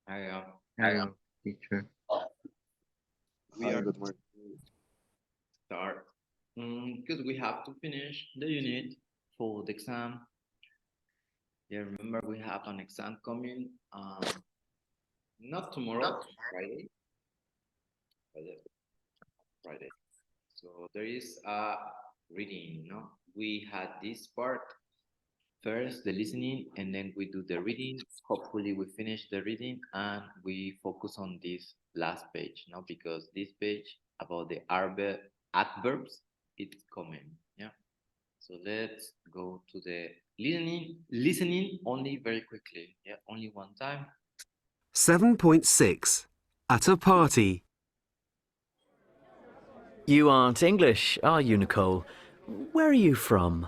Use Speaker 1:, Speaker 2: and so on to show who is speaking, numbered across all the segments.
Speaker 1: I
Speaker 2: Hello, teacher.
Speaker 1: we are start because we have to finish the unit for the exam. Yeah, remember we have an exam coming. Not tomorrow, Friday. Friday. Friday. So there is a reading. No, we had this part first, the listening, and then we do the reading. Hopefully, we finish the reading and we focus on this last page. No, because this page about the adverbs, it's coming. Yeah. So let's go to the listening only very quickly. Yeah, only one time.
Speaker 3: 7.6. At a party.
Speaker 4: You aren't English, are you, Nicole? Where are you from?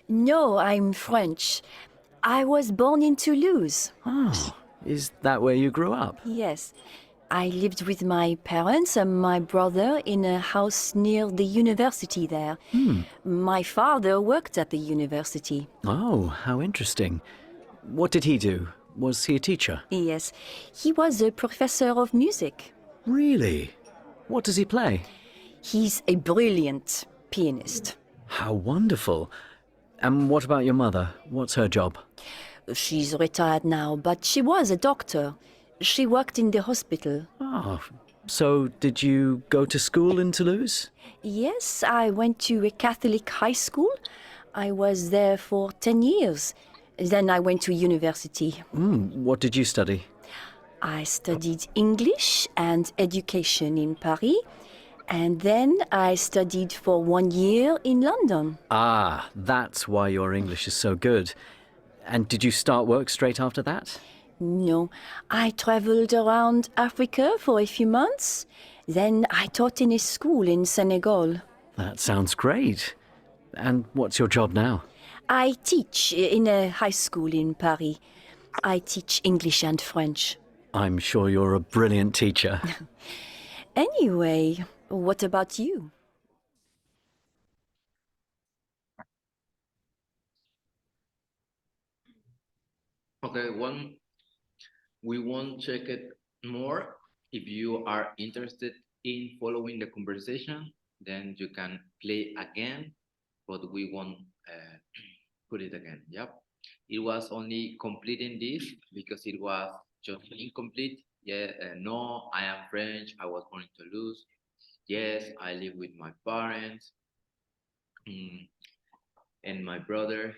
Speaker 5: No, I'm French. I was born in Toulouse.
Speaker 4: Oh, is that where you grew up?
Speaker 5: Yes. I lived with my parents and my brother in a house near the university there. My father worked at the university.
Speaker 4: Oh, how interesting. What did he do? Was he a teacher?
Speaker 5: Yes, he was a professor of music.
Speaker 4: Really? What does he play?
Speaker 5: He's a brilliant pianist.
Speaker 4: How wonderful. And what about your mother? What's her job?
Speaker 5: She's retired now, but she was a doctor. She worked in the hospital.
Speaker 4: Oh, so did you go to school in Toulouse?
Speaker 5: Yes, I went to a Catholic high school. I was there for 10 years. Then I went to university.
Speaker 4: What did you study?
Speaker 5: I studied English and education in Paris. And then I studied for 1 year in London.
Speaker 4: Ah, that's why your English is so good. And did you start work straight after that?
Speaker 5: No, I traveled around Africa for a few months. Then I taught in a school in Senegal.
Speaker 4: That sounds great. And what's your job now?
Speaker 5: I teach in a high school in Paris. I teach English and French.
Speaker 4: I'm sure you're a brilliant teacher.
Speaker 5: Anyway, what about you?
Speaker 1: Okay, we won't check it more. If you are interested in following the conversation, then you can play again, but we won't put it again. Yep. It was only completing this because it was just incomplete. Yeah, no, I am French. I was born in Toulouse. Yes, I live with my parents. Mm, and my brother.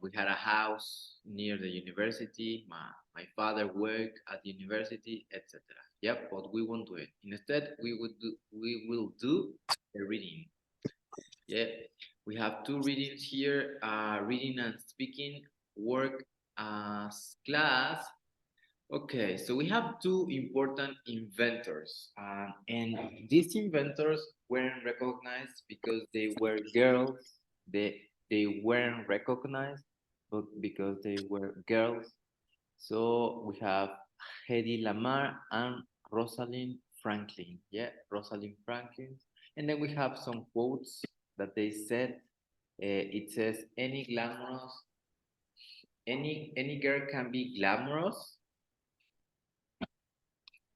Speaker 1: We had a house near the university. My father worked at the university, etc. Yep, but we won't do it. Instead, we will do the reading. Yeah, we have two readings here: reading and speaking. Work as class. Okay, so we have two important inventors, and these inventors weren't recognized because they were girls. They weren't recognized, but because they were girls. So we have Hedy Lamar and Rosalind Franklin. Yeah, Rosalind Franklin. And then we have some quotes that they said. It says, any girl can be glamorous.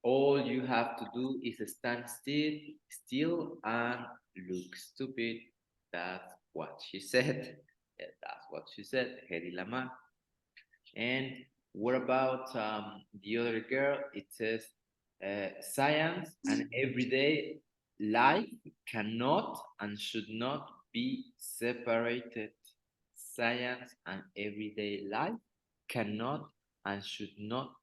Speaker 1: All you have to do is stand still and look stupid. That's what she said. Yeah, that's what she said, Hedy Lamar. And what about the other girl? It says, science and everyday life cannot and should not be separated. Science and everyday life cannot and should not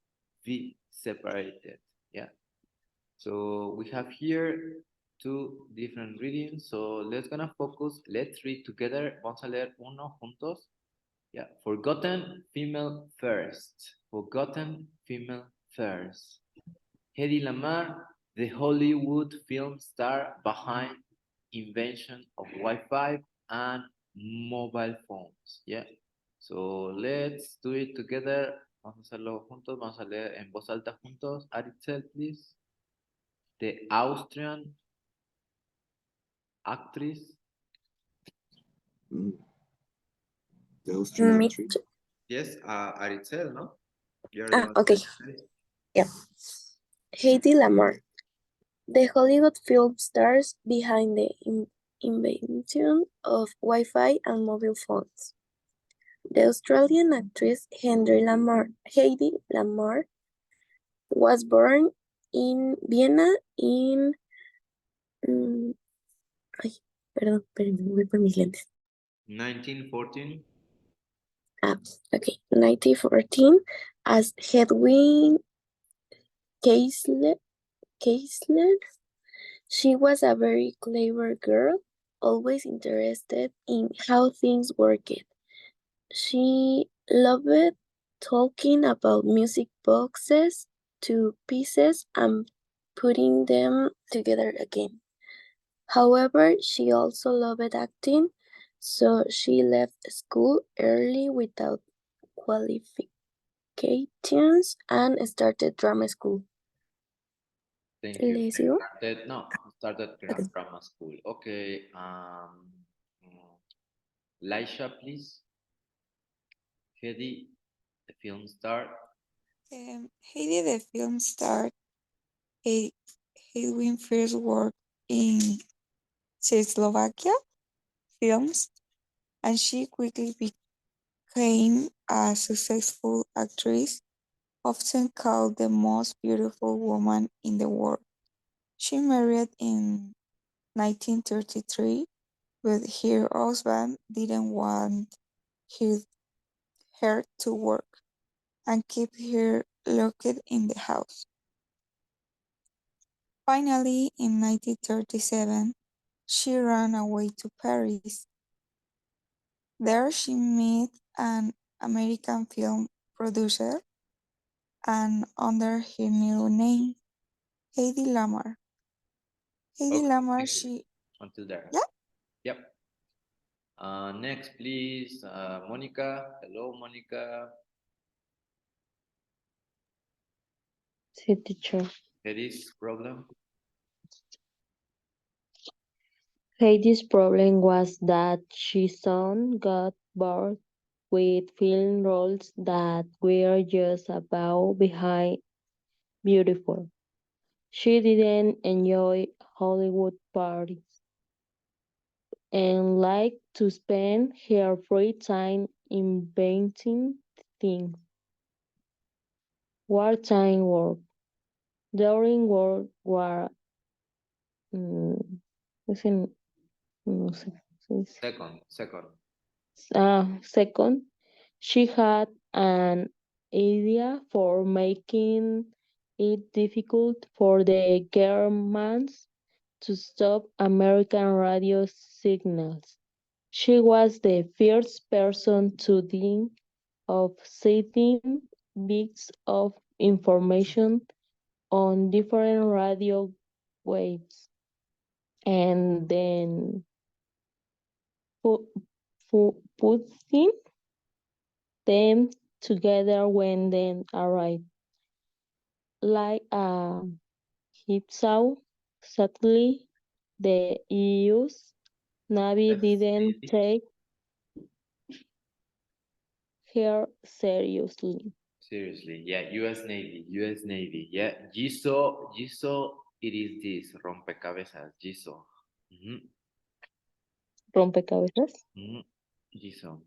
Speaker 1: be separated. Yeah. So we have here two different readings. So let's gonna focus. Let's read together. Vamos a leer uno juntos. Yeah. Forgotten female first. Forgotten female first. Hedy Lamar, the Hollywood film star behind invention of Wi-Fi and mobile phones. Yeah. So let's do it together. Vamos a hacerlo juntos. Vamos a leer en voz alta juntos. Aritzel, please. The Austrian actress.
Speaker 2: Mm, the Austrian
Speaker 6: Me
Speaker 2: actress.
Speaker 1: Yes, Aritzel, no? You're the one.
Speaker 6: okay. Yeah. Heidi Lamar, the Hollywood film stars behind the invention of Wi-Fi and mobile phones. The Australian actress Heidi Lamar, was born in Vienna in... ay, perdón, espérenme, voy por mis lentes.
Speaker 1: 1914.
Speaker 6: Okay, 1914 as Hedwig Keisler. She was a very clever girl, always interested in how things worked. She loved talking about music boxes to pieces and putting them together again. However, she also loved acting, so she left school early without qualifications and started drama school.
Speaker 1: Thank you.
Speaker 6: ¿Le sigo?
Speaker 1: Started
Speaker 6: Okay.
Speaker 1: grammar school. Okay. Laisha, please. Hedy, the film star.
Speaker 7: Heidi, the film star, Hedwig first worked in Czechoslovakia films, and she quickly became a successful actress, often called the most beautiful woman in the world. She married in 1933, but her husband didn't want her to work and keep her locked in the house. Finally, in 1937, she ran away to Paris. There she met an American film producer, and under her new name, Heidi Lamar. Heidi
Speaker 1: Okay,
Speaker 7: Lamar,
Speaker 1: thank you. Until there.
Speaker 7: yeah.
Speaker 1: Yep. Next, please, Monica. Hello, Monica.
Speaker 2: Sí, teacher.
Speaker 1: Hedy's problem.
Speaker 2: Heidi's problem was that she soon got bored with film roles that were just about behind beautiful. She didn't enjoy Hollywood parties and liked to spend her free time inventing things. Wartime work. During World War mm, ese no sé, ¿se dice?
Speaker 1: Second.
Speaker 2: Second, she had an idea for making it difficult for the Germans to stop American radio signals. She was the first person to think of setting bits of information on different radio waves and then putting them together when they arrive. Like a jigsaw, sadly, the EU's Navy
Speaker 1: Yes,
Speaker 2: didn't
Speaker 1: Navy.
Speaker 2: take her seriously.
Speaker 1: Seriously, yeah. U.S. Navy. U.S. Navy. Yeah. Giso. It is this rompecabezas. Giso.
Speaker 2: Rompecabezas.
Speaker 1: Giso.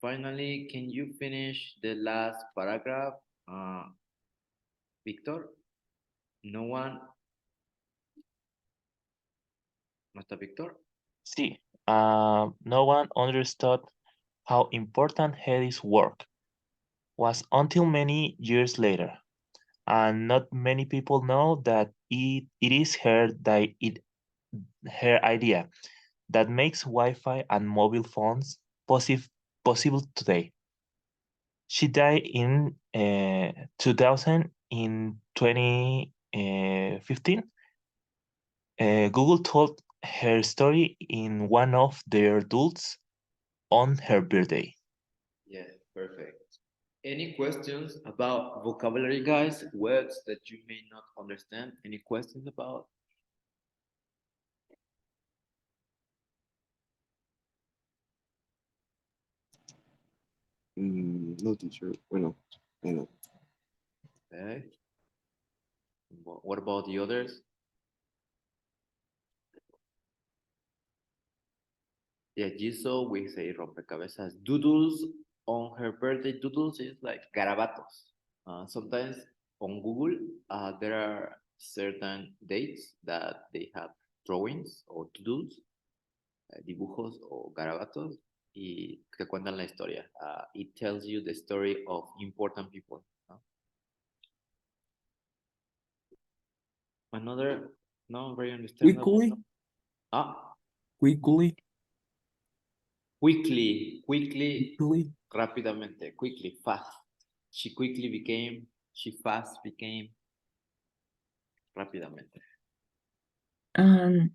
Speaker 1: Finally, can you finish the last paragraph, Victor? No one. Master Victor?
Speaker 8: See, no one understood how important Hedi's work was until many years later, and not many people know that it is her idea that makes Wi-Fi and mobile phones possible today. She died in 2000 in 2015. Google told her story in one of their adults on her birthday.
Speaker 1: Yeah, perfect. Any questions about vocabulary, guys? Words that you may not understand? Any questions about?
Speaker 2: No, teacher. Bueno, I know.
Speaker 1: Okay. What about the others? Yeah, Jisoo, we say rompecabezas. Doodles on her birthday, doodles is like garabatos. Sometimes on Google, there are certain dates that they have drawings or doodles, dibujos o garabatos, y que cuentan la historia. It tells you the story of important people. ¿No? Another, no, very understandable.
Speaker 9: Quickly,
Speaker 1: Ah,
Speaker 9: quickly,
Speaker 1: quickly,
Speaker 9: quickly.
Speaker 1: rápidamente, quickly, fast. She quickly became, she fast became, rápidamente.
Speaker 10: And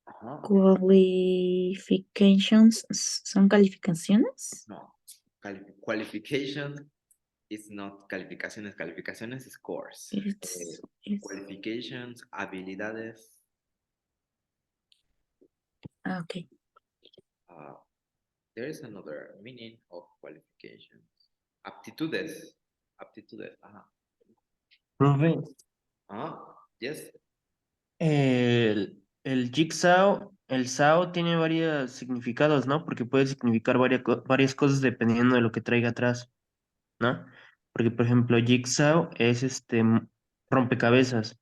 Speaker 1: Ajá.
Speaker 10: qualifications, ¿son calificaciones?
Speaker 1: No, qualification is not calificaciones, calificaciones is scores.
Speaker 10: It's
Speaker 1: Qualifications, habilidades.
Speaker 10: okay.
Speaker 1: There is another meaning of qualifications. Aptitudes. Aptitudes.
Speaker 11: Profe,
Speaker 1: Yes.
Speaker 11: el jigsaw, el saw tiene varios significados, ¿no? Porque puede significar varias cosas dependiendo de lo que traiga atrás, ¿no? Porque, por ejemplo, jigsaw es rompecabezas,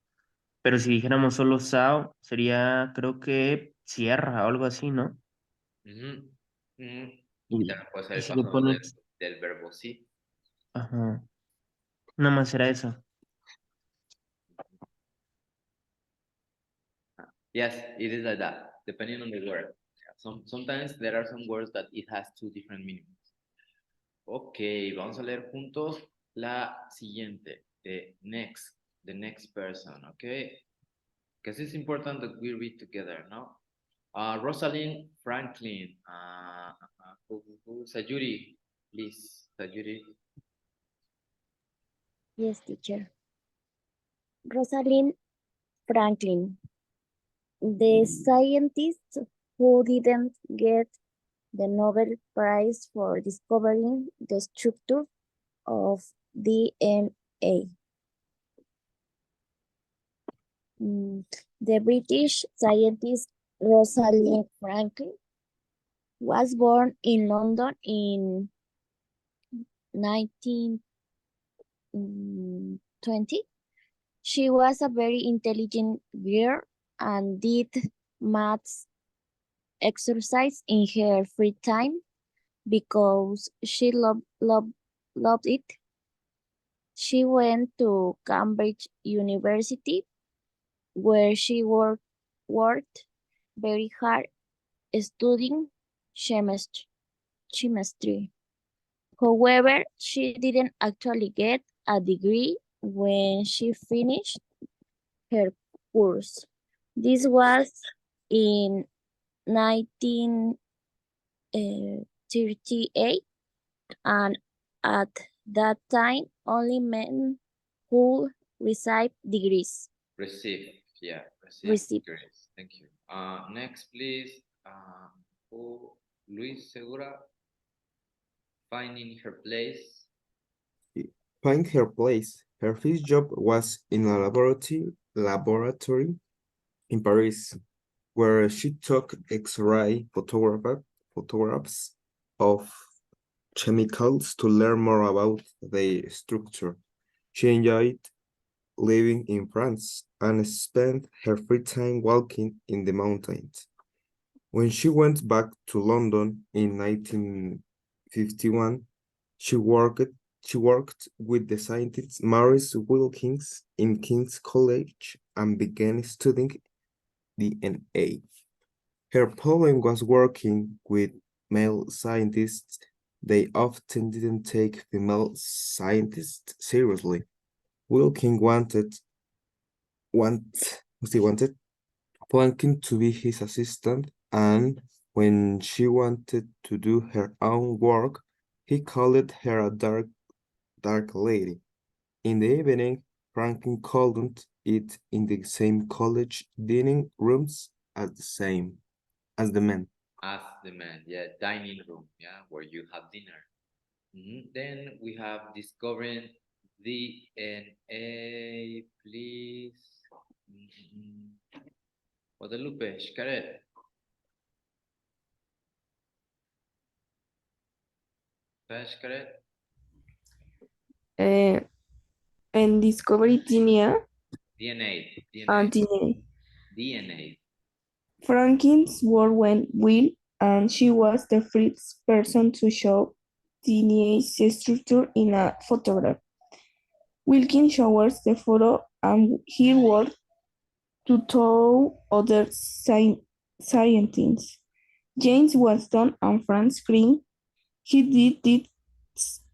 Speaker 11: pero si dijéramos solo saw, sería, creo que sierra o algo así, ¿no?
Speaker 1: Ujú, ujú. Y
Speaker 11: Y,
Speaker 1: también puede ser
Speaker 11: y
Speaker 1: el
Speaker 11: si le
Speaker 1: pasado
Speaker 11: pones,
Speaker 1: del verbo sí.
Speaker 11: ajá, nada más era eso.
Speaker 1: Yes, it is like that, depending on the word. Sometimes there are some words that it has two different meanings. Ok, vamos a leer juntos la siguiente. The next person, okay? Because it's important that we read together, no? Rosalind Franklin. Sayuri, please. Sayuri.
Speaker 6: Yes, teacher. Rosalind Franklin, the scientist who didn't get the Nobel Prize for discovering the structure of DNA. The British scientist Rosalind Franklin was born in London in 1920. She was a very intelligent girl and did maths exercise in her free time because she loved it. She went to Cambridge University where she worked very hard studying chemistry. However, she didn't actually get a degree when she finished her course. This was in 1938, and at that time, only men who received degrees.
Speaker 1: Receive, yeah,
Speaker 6: Receive.
Speaker 1: Grace. Thank you. Next, please. Luis Segura, finding her place.
Speaker 9: Find her place. Her first job was in a laboratory in Paris, where she took X-ray photographs of chemicals to learn more about their structure. She enjoyed living in France and spent her free time walking in the mountains. When she went back to London in 1951, she worked with the scientist Maurice Wilkins in King's College and began studying DNA. Her problem was working with male scientists. They often didn't take female scientists seriously. Wilkins wanted Plankin to be his assistant, and when she wanted to do her own work, he called her a dark lady. In the evening, Franklin couldn't eat in the same college dining rooms as the men.
Speaker 1: As the man, yeah, dining room, yeah, where you have dinner. Then we have discovering DNA, please. Guadalupe, Xcaret. Xcaret.
Speaker 12: And discovered DNA.
Speaker 1: DNA.
Speaker 12: DNA. Franklin's work went well, and she was the first person to show DNA structure in a photograph. Wilkins shows the photo and he worked to tell other scientists. James Watson and Franz Crick. He did this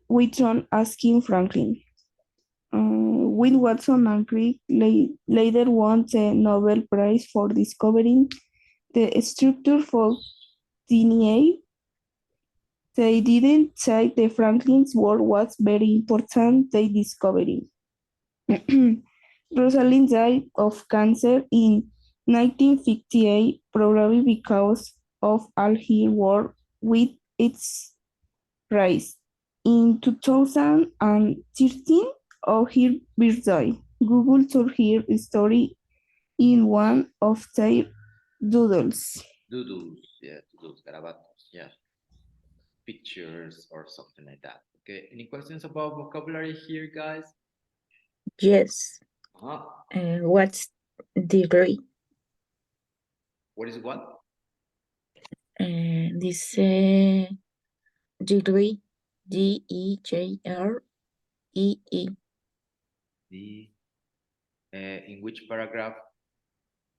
Speaker 12: with asking Franklin. Will Watson and Crick later won the Nobel Prize for discovering the structure for DNA. They didn't say the Franklin's work was very important, they discovered. Rosalind died of cancer in 1958, probably because of all her work with its rise. In 2013, of her birthday, Google told her story in one of their doodles.
Speaker 1: Doodles, yeah, doodles, garabatos, yeah. Pictures or something like that. Okay, any questions about vocabulary here, guys?
Speaker 10: Yes. What's degree?
Speaker 1: What is what?
Speaker 10: Dice degree, D-E-J-R-E-E.
Speaker 1: In which paragraph?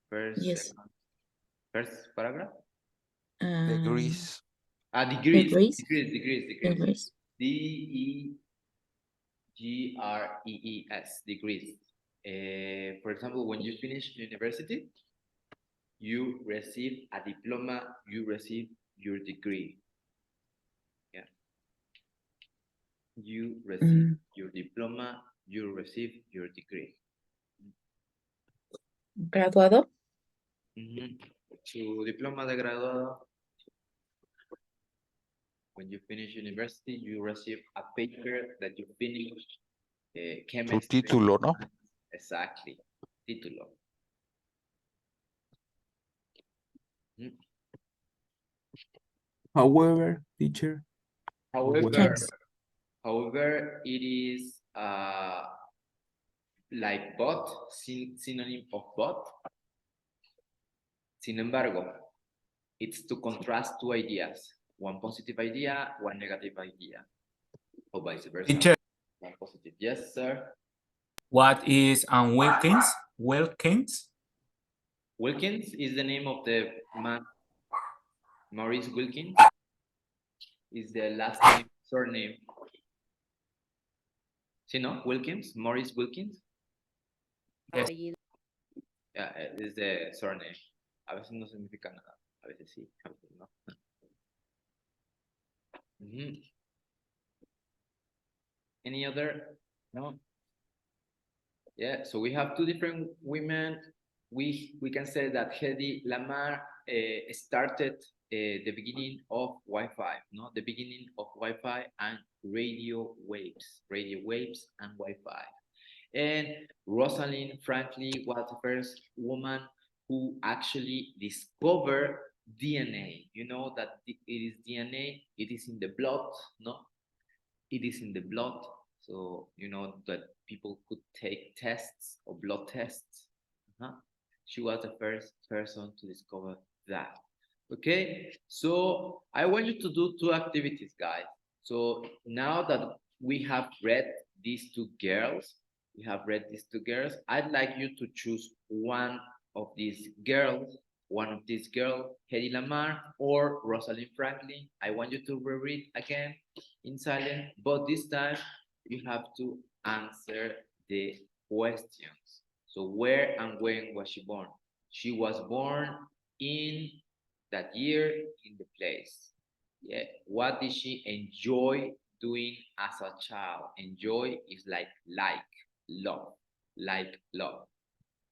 Speaker 1: First,
Speaker 10: yes.
Speaker 1: First paragraph?
Speaker 9: Degrees.
Speaker 1: Degrees.
Speaker 10: Degrees.
Speaker 1: D-E-G-R-E-E-S, degrees. For example, when you finish university, you receive a diploma, you receive your degree. Yeah. You receive your diploma, you receive your degree.
Speaker 10: Graduado.
Speaker 1: Su diploma de graduado. When you finish university, you receive a paper that you finish chemistry.
Speaker 9: Tu título, ¿no?
Speaker 1: Exactly, título.
Speaker 9: However, teacher.
Speaker 1: However, it is like but, synonym of but. Sin embargo, it's to contrast two ideas, one positive idea, one negative idea, or vice versa.
Speaker 13: Teacher.
Speaker 1: One positive, yes, sir.
Speaker 13: What is Wilkins? Wilkins?
Speaker 1: Wilkins is the name of the man. Maurice Wilkins is the last name, surname. ¿Sí, no? Wilkins, Maurice Wilkins.
Speaker 13: Yes.
Speaker 1: Yeah, is the surname. A veces no significa nada. A veces sí, a veces no. Any other? No. Yeah, so we have two different women. We can say that Hedy Lamarr started the beginning of Wi-Fi, no? The beginning of Wi-Fi and radio waves and Wi-Fi. And Rosalind Franklin was the first woman who actually discovered DNA. You know that it is DNA, it is in the blood, no? It is in the blood. So, you know that people could take tests or blood tests. She was the first person to discover that. Okay, so I want you to do two activities, guys. So now that we have read these two girls, I'd like you to choose one of these girls, Hedy Lamarr or Rosalind Franklin. I want you to reread again in silence, but this time you have to answer the questions. So where and when was she born? She was born in that year, in the place. Yeah. What did she enjoy doing as a child? Enjoy is like love.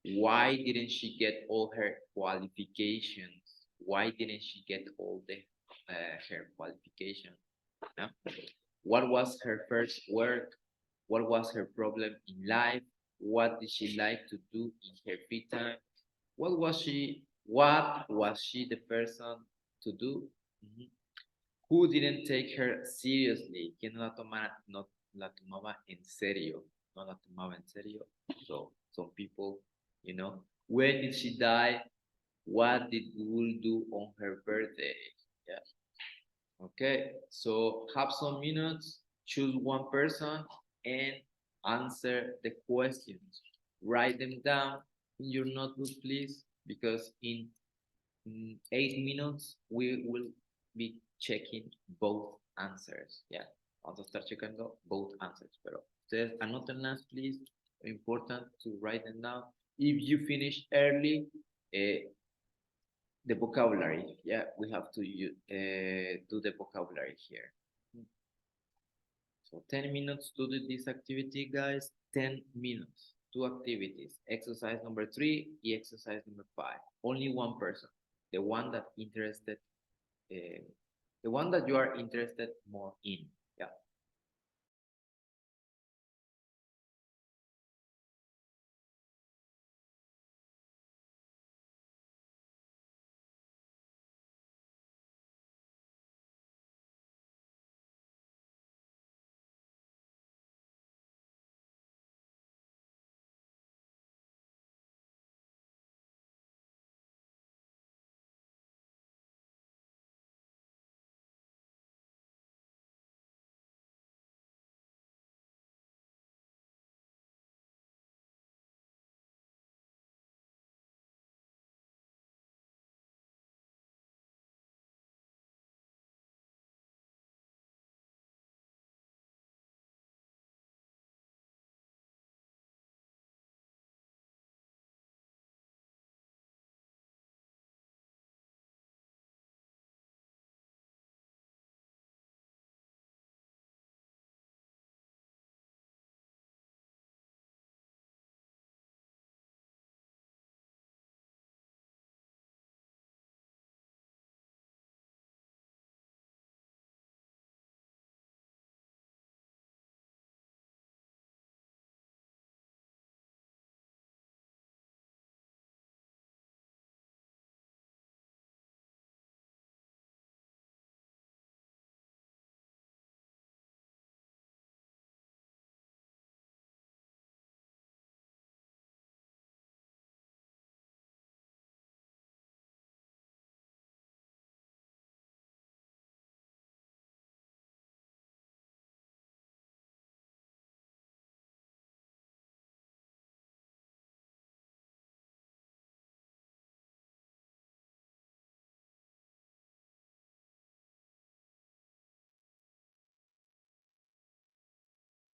Speaker 1: Why didn't she get all her qualifications? Why didn't she get all the her qualifications? Yeah? What was her first work? what was her problem in life, what did she like to do in her free time, what was she the person to do. Mhm. Who didn't take her seriously, que no la tomaba en serio, no la tomaba en serio. So some people, when did she die? What did Google do on her birthday? Yeah. Okay, so have some minutes, choose one person, and answer the questions. Write them down in your notebook, please, because in 8 minutes we will be checking both answers. Yeah, vamos a estar checando both answers. Pero ustedes anótenlas, please. Important to write them down. If you finish early, the vocabulary. Yeah, we have to do the vocabulary here. So 10 minutes to do this activity, guys. 10 minutes. Two activities. Exercise number 3 and exercise number 5. Only one person. The one that interested, the one that you are interested more in. Yeah.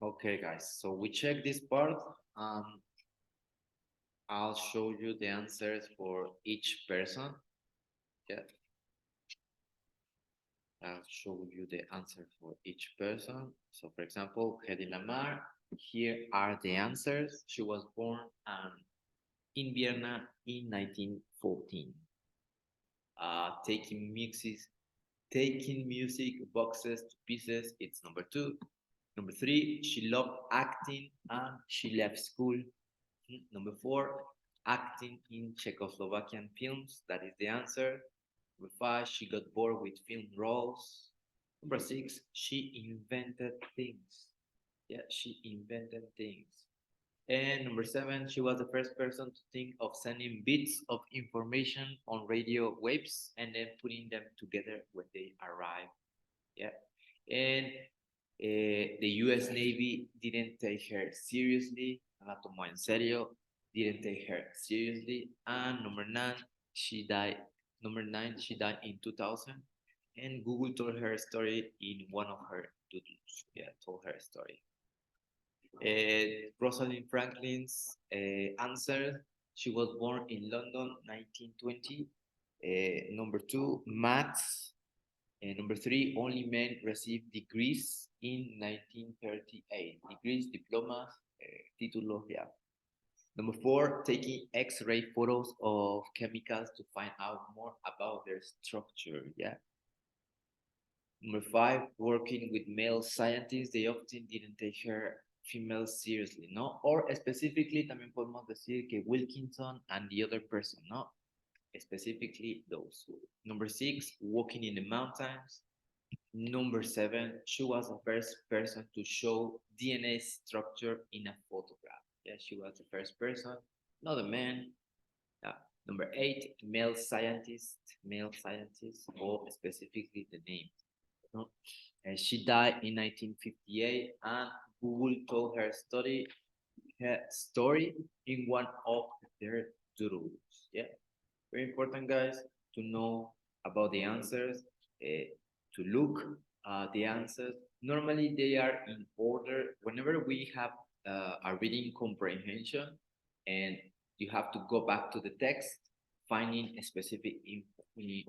Speaker 1: Okay, guys. So we check this part. Um, I'll show you the answers for each person. Yeah. I'll show you the answer for each person. So, for example, Hedy Lamar, here are the answers. She was born in Vienna in 1914. Taking music boxes to pieces, it's number 2. Number 3, she loved acting and she left school. Number 4, acting in Czechoslovakian films, that is the answer. Number 5, she got bored with film roles. Number 6, she invented things. Yeah, she invented things. And number 7, she was the first person to think of sending bits of information on radio waves and then putting them together when they arrive. Yeah. And the US Navy didn't take her seriously. No la tomó en serio. Didn't take her seriously. And number 9, she died. Number 9, she died in 2000. And Google told her story in one of her doodles. Yeah, told her story. Rosalind Franklin's answer, she was born in London, 1920. Number 2, maths. Number 3, only men received degrees in 1938. Degrees, diplomas, títulos, yeah. Number 4, taking X-ray photos of chemicals to find out more about their structure, yeah. Number 5, working with male scientists, they often didn't take her female seriously, ¿no? Or specifically, también podemos decir que Wilkinson and the other person, ¿no? Specifically those. Number 6, walking in the mountains. Number 7, she was the first person to show DNA structure in a photograph. Yeah, she was the first person, not a man. Number 8, male scientist, or specifically the name. No? She died in 1958, and Google told her story in one of their doodles. Yeah, very important, guys, to know about the answers, to look at the answers. Normally, they are in order. Whenever we have a reading comprehension, and you have to go back to the text, finding a specific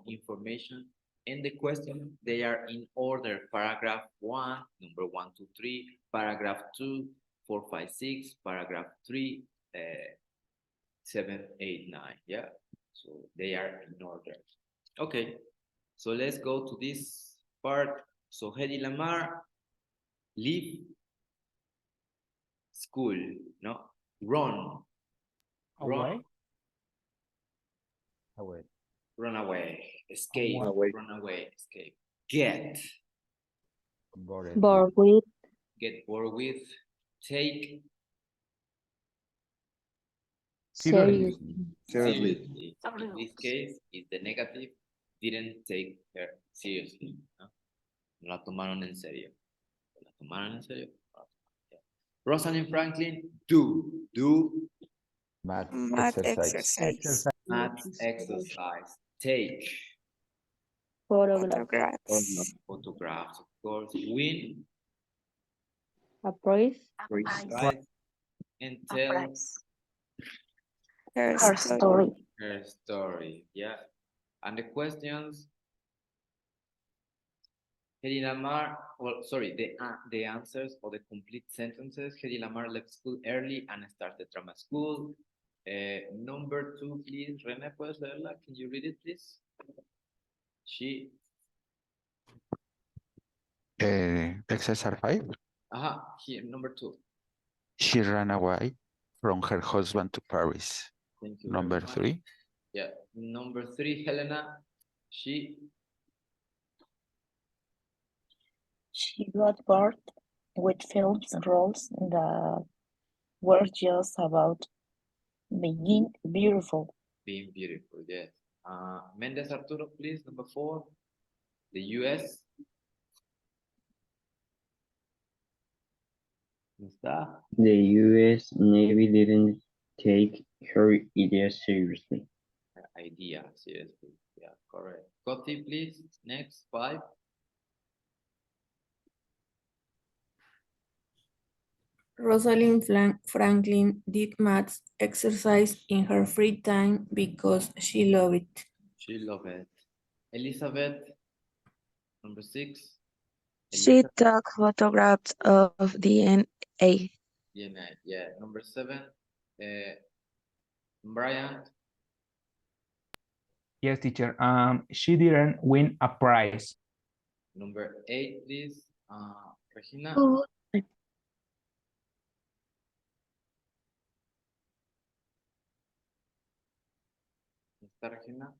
Speaker 1: information. And the question, they are in order. Paragraph 1, number 1, 2, 3, paragraph 2, 4, 5, 6, paragraph 3, 7, 8, 9. Yeah, so they are in order. Okay, so let's go to this part. So Hedy Lamar leave school, no, run,
Speaker 13: Away.
Speaker 1: run away, escape,
Speaker 13: Away.
Speaker 1: run away, escape, get
Speaker 2: Bored with.
Speaker 1: get bored with, take
Speaker 2: Seriously.
Speaker 1: seriously. In this case, is the negative, didn't take her seriously. No, no la tomaron en serio. ¿La tomaron en serio? Yeah. Rosalind Franklin, do
Speaker 7: Math exercise.
Speaker 1: math exercise. Take
Speaker 7: Photographs.
Speaker 1: photographs, of course. Win
Speaker 2: A prize.
Speaker 1: prize, and tell
Speaker 7: Her
Speaker 2: Her
Speaker 7: story.
Speaker 2: story.
Speaker 1: her story. Yeah. And the questions, Hedy Lamar, well, sorry, the answers or the complete sentences. Hedy Lamar left school early and started drama school. Number 2, please. René, ¿puedes leerla? Can you read it, please? She,
Speaker 14: Exercise 5.
Speaker 1: here, number 2.
Speaker 14: She ran away from her husband to Paris.
Speaker 1: Thank you.
Speaker 14: Number 3.
Speaker 1: Yeah. Number 3, Helena. She
Speaker 10: got bored with film roles that were just about being beautiful.
Speaker 1: being beautiful, yes. Mendez Arturo, please. Number 4. The US. ¿Está?
Speaker 15: The U.S. Navy didn't take her idea seriously.
Speaker 1: Idea, seriously. Yeah, correct. Coti, please. Next, 5.
Speaker 10: Rosalind Franklin did math exercise in her free time because she loved it.
Speaker 1: She loved it. Elizabeth, number 6.
Speaker 16: She took photographs of DNA.
Speaker 1: DNA, yeah. Number 7. Brian.
Speaker 13: Yes, teacher. She didn't win a prize.
Speaker 1: Number 8, please. Regina.
Speaker 6: Oh,
Speaker 1: ¿Está Regina?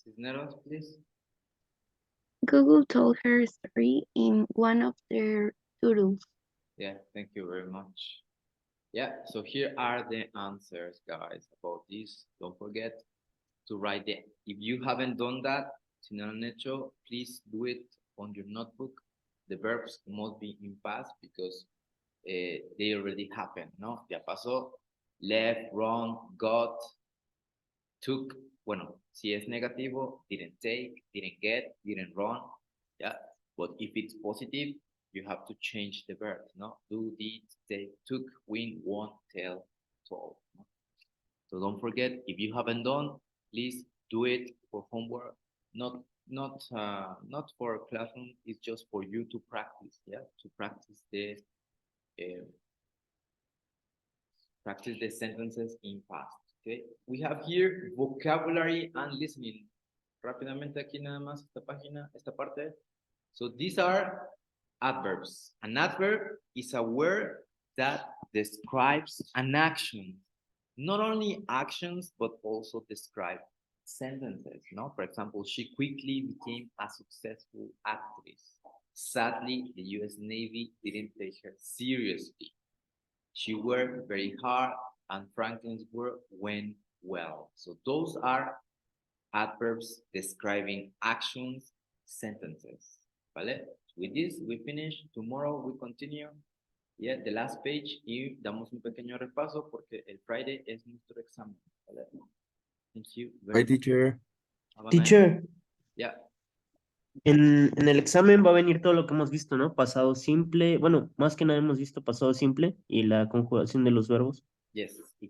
Speaker 1: Cisneros, please.
Speaker 6: Google told her story in one of their doodles.
Speaker 1: Yeah, thank you very much. Yeah, so here are the answers, guys, about this. Don't forget to write it. If you haven't done that, si no lo han hecho, please do it on your notebook. The verbs must be in past because they already happened, ¿no? Ya pasó. Left, wrong, got, took. Bueno, si es negativo, didn't take, didn't get, didn't run. Yeah, but if it's positive, you have to change the verb, no? Do, did, take, took, win, won, tell, told. No? So don't forget, if you haven't done, please do it for homework. Not for classroom. It's just for you to practice. Yeah, to practice the sentences in past. Okay. We have here vocabulary and listening. Rápidamente aquí nada más esta página, esta parte. So these are adverbs. An adverb is a word that describes an action. Not only actions, but also describe sentences. No? For example, she quickly became a successful actress. Sadly, the US Navy didn't take her seriously. She worked very hard and Franklin's work went well. So those are adverbs describing actions, sentences. ¿Vale? With this, we finish. Tomorrow we continue. Yeah, the last page y damos un pequeño repaso porque el Friday es nuestro examen. ¿Vale? Thank you
Speaker 9: Bye,
Speaker 1: very much.
Speaker 9: teacher.
Speaker 1: Have a nice-
Speaker 11: Teacher,
Speaker 1: Yeah.
Speaker 11: en el examen va a venir todo lo que hemos visto, ¿no? Pasado simple, bueno, más que nada hemos visto pasado simple y la conjugación de los verbos.
Speaker 1: Yes.